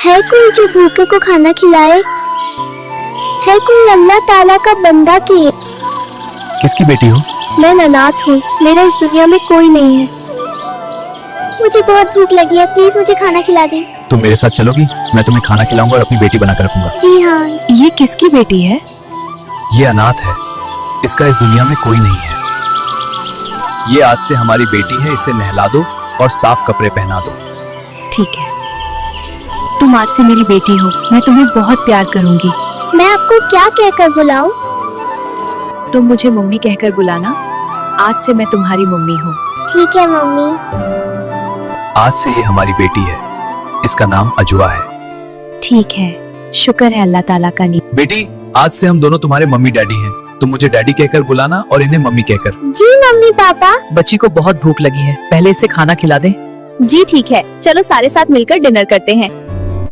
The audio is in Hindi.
है कोई जो भूखे को खाना खिलाए? है कोई अल्लाह ताला का बंदा की? किसकी बेटी हो? मैं अनाथ हूँ, मेरा इस दुनिया में कोई नहीं है। मुझे बहुत भूख लगी है, प्लीज मुझे खाना खिला दें। तुम मेरे साथ चलोगी? मैं तुम्हें खाना खिलाऊंगा और अपनी बेटी बनाकर रखूंगा। जी हाँ। ये किसकी बेटी है? ये अनाथ है, इसका इस दुनिया में कोई नहीं है। ये आज से हमारी बेटी है, इसे नहला दो और साफ कपड़े पहना दो। ठीक है, तुम आज से मेरी बेटी हो, मैं तुम्हें बहुत प्यार करूंगी। मैं आपको क्या कहकर बुलाऊं? तुम मुझे मम्मी कहकर बुलाना, आज से मैं तुम्हारी मम्मी हूँ। ठीक है मम्मी। आज से ये हमारी बेटी है, इसका नाम अजुआ है। ठीक है, शुक्र है अल्लाह ताला का। नी बेटी, आज से हम दोनों तुम्हारे मम्मी डैडी हैं। तुम मुझे डैडी कहकर बुलाना और इन्हें मम्मी कहकर। जी मम्मी पापा। बच्ची को बहुत भूख लगी है, पहले इसे खाना खिला दें। जी ठीक है, चलो सारे साथ मिलकर डिनर करते हैं।